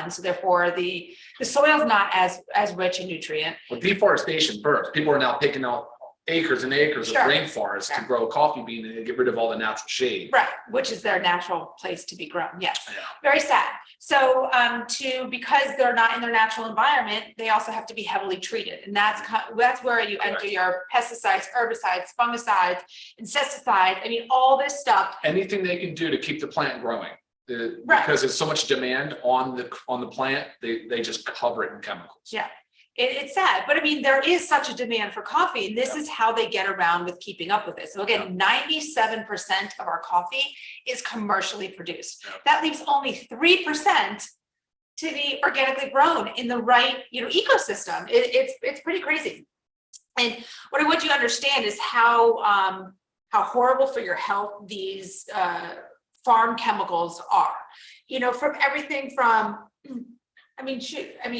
sun. So therefore the soil is not as rich in nutrient. Well, deforestation first. People are now picking out acres and acres of rainforest to grow coffee bean and get rid of all the natural shade. Right, which is their natural place to be grown. Yes, Yeah. very sad. So because they're not in their natural environment, they also have to be heavily treated, and that's where you enter your pesticides, herbicides, fungicides, insecticides. I mean, all this stuff. Anything they can do to keep the plant growing, because there's so much demand on the plant, they just cover it in chemicals. Yeah. It's sad, but I mean, there is such a demand for coffee, and this is how they get around with keeping up with it. So again, 97% of our coffee is commercially produced. That leaves only 3% to be organically grown in the right, ecosystem. It's pretty crazy. And what I want you to understand is how horrible for your health these farm chemicals are. From everything from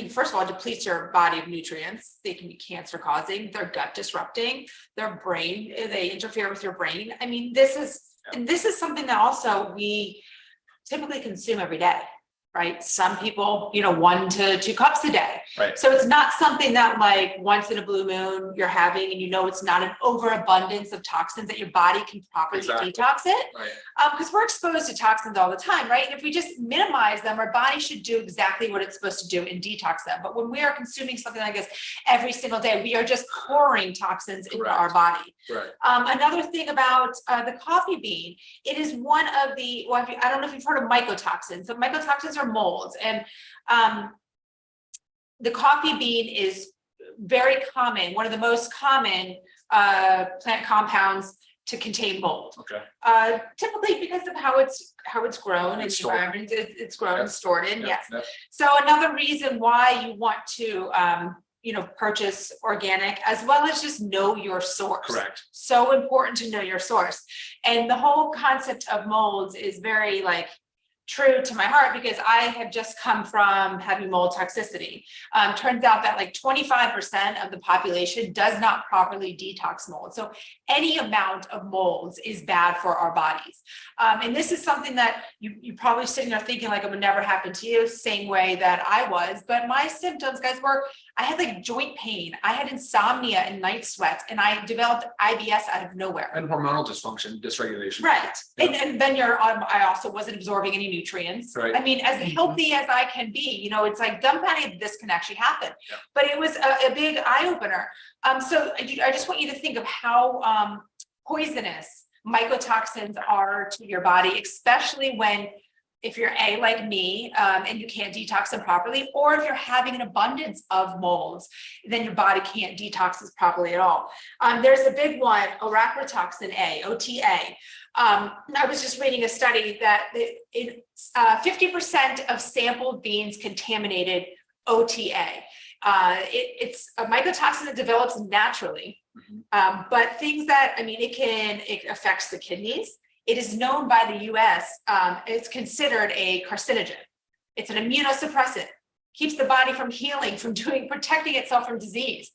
first of all, it depletes your body of nutrients. They can be cancer causing, they're gut disrupting, their brain, they interfere with your brain. I mean, this is something that also we typically consume every day, right? Some people, 1 to 2 cups a day. Right. So it's not something that like once in a blue moon you're having, and it's not an overabundance of toxins that your body can properly detox it. Right. Because we're exposed to toxins all the time, right? And if we just minimize them, our body should do exactly what it's supposed to do and detox them. But when we are consuming something like this every single day, we are just pouring toxins into our body. Right. Another thing about the coffee bean, it is one of the, I don't know if you've heard of mycotoxins. So mycotoxins are molds, and the coffee bean is very common, one of the most common plant compounds to contain mold. Okay. Typically because of how it's grown and the environment it's grown and stored in. Yes. So another reason why you want to purchase organic, as well as just know your source. Correct. So important to know your source. And the whole concept of molds is very true to my heart, because I have just come from having mold toxicity. Turns out that 25% of the population does not properly detox mold. So any amount of molds is bad for our bodies. And this is something that you probably sitting there thinking it would never happen to you, same way that I was. But my symptoms, guys, were I had joint pain, I had insomnia and night sweats, and I developed IBS out of nowhere. And hormonal dysfunction, dysregulation. Right. Yeah. And then I also wasn't absorbing any nutrients. Right. I mean, as healthy as I can be, it's dumbfounding this can actually happen. Yeah. But it was a big eye opener. So I just want you to think of how poisonous mycotoxins are to your body, especially if you're like me, and you can't detox them properly, or if you're having an abundance of molds, then your body can't detox this properly at all. There's a big one, oracrotoxin A, OTA. I was just reading a study that 50% of sampled beans contaminated OTA. It's a mycotoxin that develops naturally, but things that, it affects the kidneys. It is known by the US, it's considered a carcinogen. It's an immunosuppressant, keeps the body from healing, protecting itself from disease.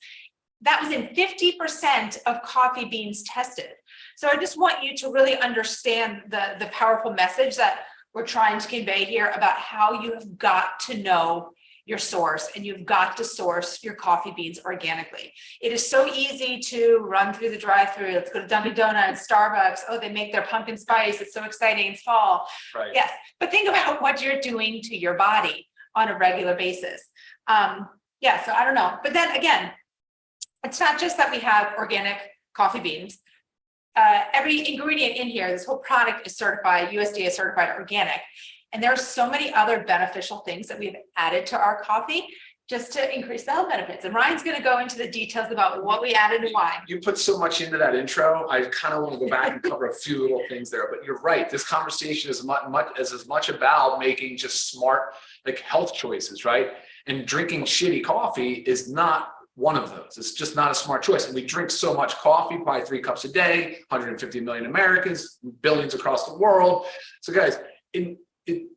That was in 50% of coffee beans tested. So I just want you to really understand the powerful message that we're trying to convey here about how you have got to know your source, and you've got to source your coffee beans organically. It is so easy to run through the drive-through. Let's go to Dunkin' Donuts, Starbucks. Oh, they make their pumpkin spice. It's so exciting. It's fall. Right. Yes, but think about what you're doing to your body on a regular basis. So I don't know. But then again, it's not just that we have organic coffee beans. Every ingredient in here, this whole product is certified, USDA certified organic. And there are so many other beneficial things that we've added to our coffee just to increase the health benefits. And Ryan's going to go into the details about what we added and why. You put so much into that intro. I kind of want to go back and cover a few little things there, but you're right. This conversation is as much about making just smart, health choices, right? And drinking shitty coffee is not one of those. It's just not a smart choice. And we drink so much coffee, probably 3 cups a day, 150 million Americans, billions across the world. So guys,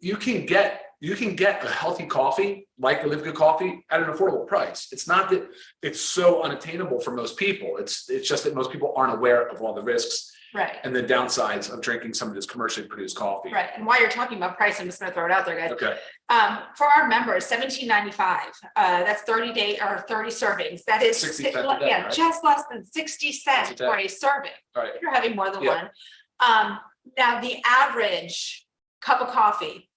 you can get a healthy coffee like the LiveGood coffee at an affordable price. It's not that it's so unattainable for most people. It's just that most people aren't aware of all the risks Right. and the downsides of drinking some of this commercially produced coffee. Right. And while you're talking about price, I'm just going to throw it out there, guys. Okay. For our members, $17.95. That's 30 servings. That is 60 cents a day, right? just less than 60 cents for a serving. Right. If you're having more than one. Now the average cup of coffee,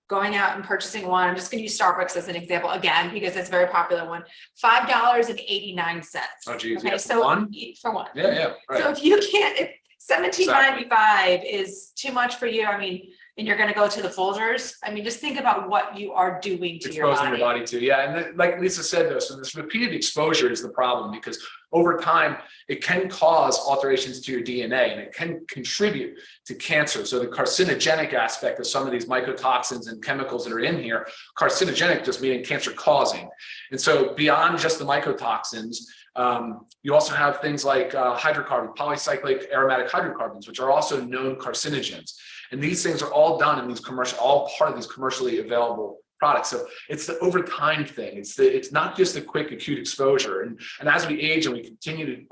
going out and purchasing one, I'm just going to use Starbucks as an example again, because it's a very popular one, $5.89. Oh, geez. Okay, Yeah, so one? for one. Yeah. Right. So if you can't, if $17.95 is too much for you, I mean, and you're going to go to the Folgers, I mean, just think about what you are doing to your Exposing body. your body to, yeah. And then, like Lisa said, though, so this repeated exposure is the problem, because over time it can cause alterations to your DNA and it can contribute to cancer. So the carcinogenic aspect of some of these mycotoxins and chemicals that are in here, carcinogenic just meaning cancer causing. And so beyond just the mycotoxins, you also have things like hydrocarbon, polycyclic aromatic hydrocarbons, which are also known carcinogens. And these things are all done in these all part of these commercially available products. So it's the over time thing. It's not just a quick acute exposure. And as we age and we continue to,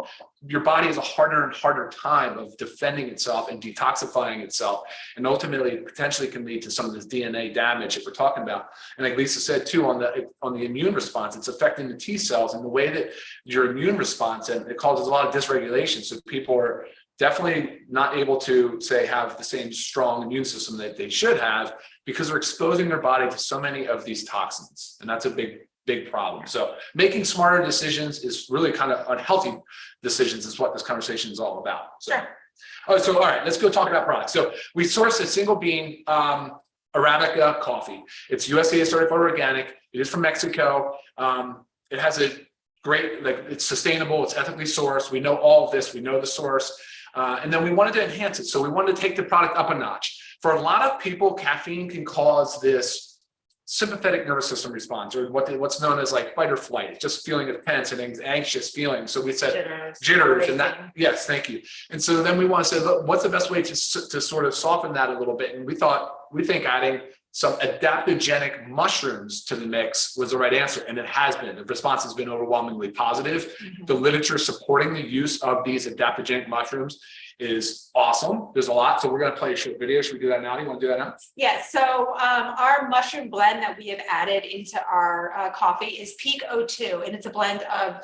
your body has a harder and harder time of defending itself and detoxifying itself. And ultimately potentially can lead to some of this DNA damage that we're talking about. And like Lisa said too, on the immune response, it's affecting the T cells and the way that your immune response, and it causes a lot of dysregulation. So people are definitely not able to say have the same strong immune system that they should have, because they're exposing their body to so many of these toxins. And that's a big problem. So making smarter decisions is really kind of unhealthy decisions is what this conversation is all about. So, Sure. all right, let's go talk about products. So we source a single bean Arabica coffee. It's USDA certified organic. It is from Mexico. It has a great, it's sustainable, it's ethically sourced. We know all of this, we know the source. And then we wanted to enhance it. So we wanted to take the product up a notch. For a lot of people, caffeine can cause this sympathetic nervous system response, or what's known as like fight or flight. It's just feeling of tense and anxious feeling. So we said jitters and that, yes, thank you. And so then we want to say, look, what's the best way to sort of soften that a little bit? And we think adding some adaptogenic mushrooms to the mix was the right answer. And it has been. The response has been overwhelmingly positive. The literature supporting the use of these adaptogenic mushrooms is awesome. There's a lot. So we're going to play a short video. Should we do that now? You want to do that now? Yeah. So our mushroom blend that we have added into our coffee is Peak O2, and it's a blend of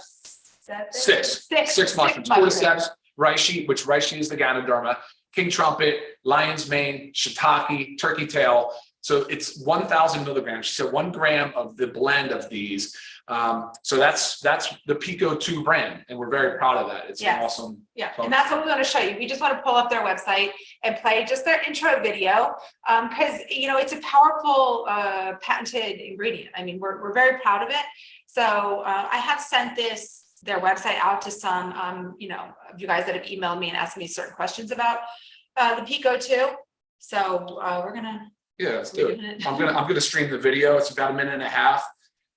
six mushrooms. Cordyceps, reishi, which reishi is the Ganoderma, king trumpet, lion's mane, shiitake, turkey tail. So it's 1,000 milligrams. She said 1 gram of the blend of these. So that's the Pico 2 brand, and we're very proud of that. It's an awesome. Yeah, and that's what we want to show you. We just want to pull up their website and play just their intro video, because it's a powerful patented ingredient. I mean, we're very proud of it. So I have sent their website out to some of you guys that have emailed me and asked me certain questions about the Pico 2. So we're gonna. Yeah, let's do it. I'm gonna stream the video. It's about 1.5 minutes.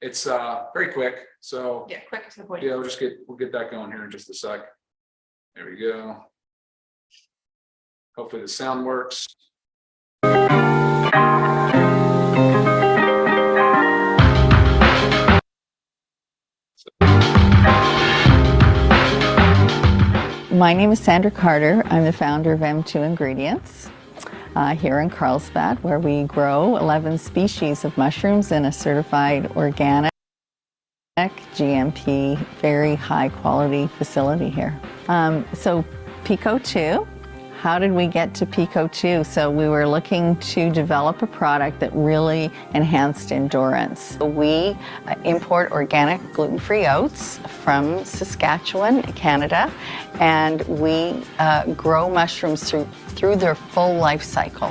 It's very quick. So yeah, quick to the point. Yeah, we'll get that going here in just a sec. There we go. Hopefully the sound works. My name is Sandra Carter. I'm the founder of M2 Ingredients here in Carlsbad, where we grow 11 species of mushrooms in a certified organic, GMP, very high quality facility here. So Pico 2, how did we get to Pico 2? So we were looking to develop a product that really enhanced endurance. We import organic gluten-free oats from Saskatchewan, Canada, and we grow mushrooms through their full life cycle,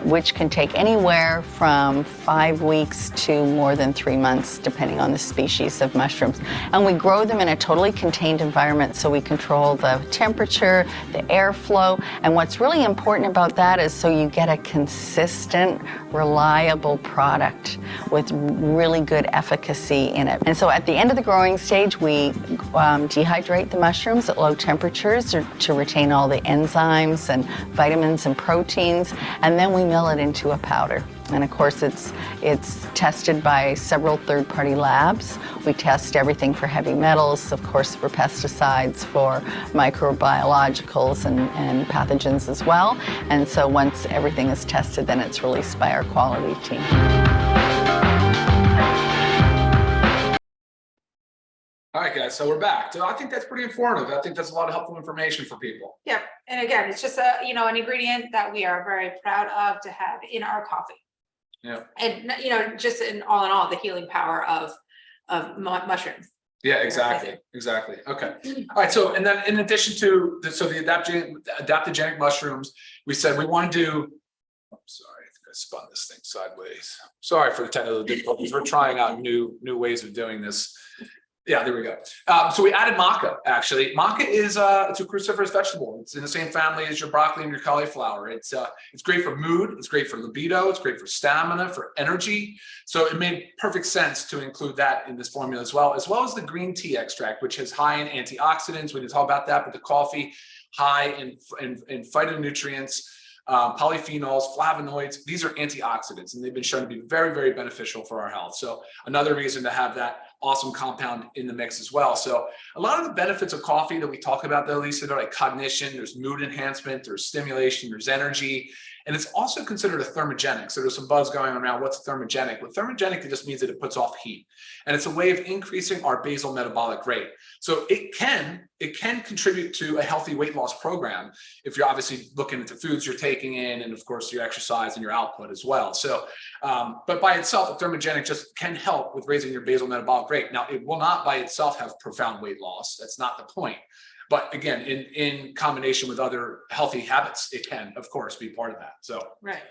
which can take anywhere from 5 weeks to more than 3 months, depending on the species of mushrooms. And we grow them in a totally contained environment, so we control the temperature, the airflow, and what's really important about that is so you get a consistent, reliable product with really good efficacy in it. And so at the end of the growing stage, we dehydrate the mushrooms at low temperatures to retain all the enzymes and vitamins and proteins, and then we mill it into a powder. And of course, it's tested by several third-party labs. We test everything for heavy metals, of course, for pesticides, for microbiologicals and pathogens as well. And so once everything is tested, then it's released by our quality team. All right, guys, so we're back. So I think that's pretty informative. I think that's a lot of helpful information for people. Yep. And again, it's just an ingredient that we are very proud of to have in our coffee. Yeah. And, just in all, the healing power of mushrooms. Yeah, exactly. Exactly. Okay. All right. So, and then in addition to the adaptogenic mushrooms, we said we want to do, I'm sorry, I think I spun this thing sideways. Sorry for the technical difficulties. We're trying out new ways of doing this. Yeah, there we go. So we added maca, actually. Maca is it's a cruciferous vegetable. It's in the same family as your broccoli and your cauliflower. It's great for mood, it's great for libido, it's great for stamina, for energy. So it made perfect sense to include that in this formula as well as the green tea extract, which is high in antioxidants. We didn't talk about that, but the coffee, high in phytonutrients, polyphenols, flavonoids. These are antioxidants, and they've been shown to be very, very beneficial for our health. So another reason to have that awesome compound in the mix as well. So a lot of the benefits of coffee that we talk about though, Lisa, they're like cognition, there's mood enhancement, there's stimulation, there's energy, and it's also considered a thermogenic. So there's some buzz going around, what's thermogenic? Well, thermogenic, it just means that it puts off heat, and it's a way of increasing our basal metabolic rate. So it can contribute to a healthy weight loss program if you're obviously looking at the foods you're taking in, and of course your exercise and your output as well. So, but by itself, a thermogenic just can help with raising your basal metabolic rate. Now, it will not by itself have profound weight loss. That's not the point. But again, in combination with other healthy habits, it can, of course, be part of that. So, right.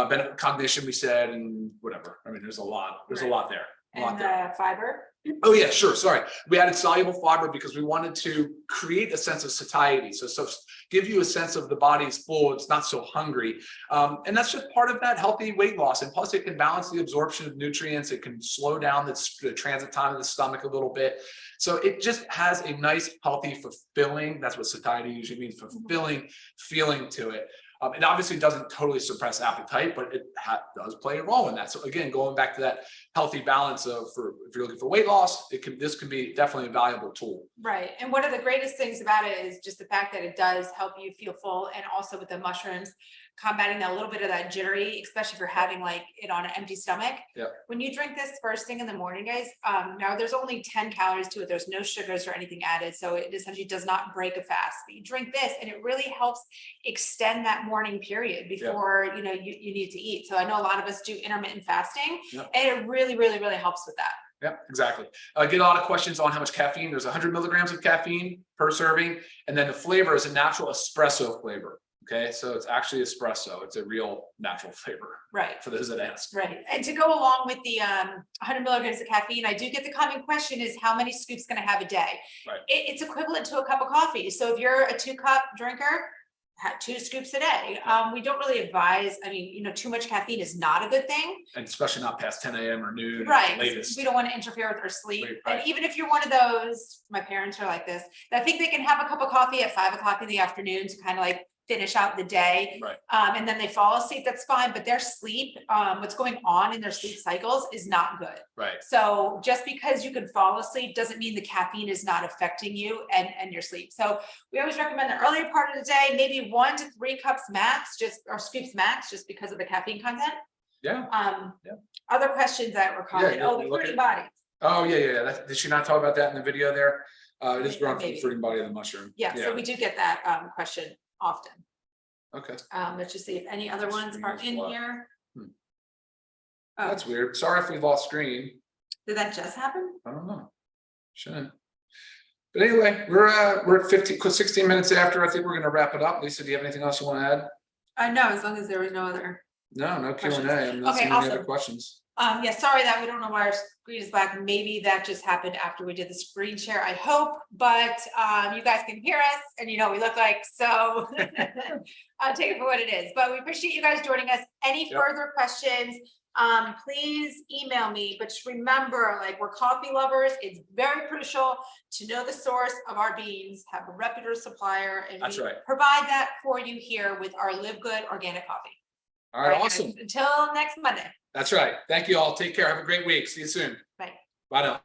Benefit cognition, we said, and whatever. I mean, there's a lot. There's a lot there. And fiber. Oh yeah, sure. Sorry. We added soluble fiber because we wanted to create a sense of satiety. So give you a sense of the body's full, it's not so hungry. And that's just part of that healthy weight loss. And plus it can balance the absorption of nutrients. It can slow down the transit time of the stomach a little bit. So it just has a nice, healthy, fulfilling, that's what satiety usually means, fulfilling feeling to it. It obviously doesn't totally suppress appetite, but it does play a role in that. So again, going back to that healthy balance of, if you're looking for weight loss, this can be definitely a valuable tool. Right. And one of the greatest things about it is just the fact that it does help you feel full, and also with the mushrooms, combating that little bit of that jittery, especially if you're having like it on an empty stomach. Yeah. When you drink this first thing in the morning, guys, now there's only 10 calories to it. There's no sugars or anything added. So it essentially does not break a fast. But you drink this and it really helps extend that morning period before, you need to eat. So I know a lot of us do intermittent fasting, and it really, really, really helps with that. Yeah, exactly. I get a lot of questions on how much caffeine. There's 100 milligrams of caffeine per serving. And then the flavor is a natural espresso flavor. Okay, so it's actually espresso. It's a real natural flavor. Right. For those that ask. Right. And to go along with the 100 milligrams of caffeine, I do get the common question is how many scoops can I have a day? Right. It's equivalent to a cup of coffee. So if you're a 2-cup drinker, have 2 scoops a day. We don't really advise, too much caffeine is not a good thing. And especially not past 10 a.m. or noon. Right. Latest. We don't want to interfere with our sleep. Right. And even if you're one of those, my parents are like this, that think they can have a cup of coffee at 5 o'clock in the afternoon to kind of like finish out the day. Right. And then they fall asleep, that's fine. But their sleep, what's going on in their sleep cycles is not good. Right. So just because you can fall asleep doesn't mean the caffeine is not affecting you and your sleep. So we always recommend the earlier part of the day, maybe 1 to 3 cups max, or scoops max, just because of the caffeine content. Yeah. Other questions that were common. The fruiting bodies. Oh yeah. Did she not talk about that in the video there? It is grown from the fruiting body of the mushroom. Yeah. So we do get that question often. Okay. Let's just see if any other ones are in here. Oh. That's weird. Sorry if we lost screen. Did that just happen? I don't know. Shouldn't. But anyway, we're at 16 minutes after. I think we're going to wrap it up. Lisa, do you have anything else you want to add? No, as long as there was no other. No Q&A. I'm not Okay, seeing any other questions. Sorry that we don't know why our screen is black. Maybe that just happened after we did the screen share, I hope, but you guys can hear us and you know what we look like, so I'll take it for what it is. But we appreciate you guys joining us. Any further questions, please email me, but just remember, like, we're coffee lovers. It's very crucial to know the source of our beans, have a reputable supplier, and we provide that for you here with our LiveGood Organic Coffee. All right, guys. awesome. Until next Monday. That's right. Thank you all. Take care. Have a great week. See you soon. Bye. Bye now.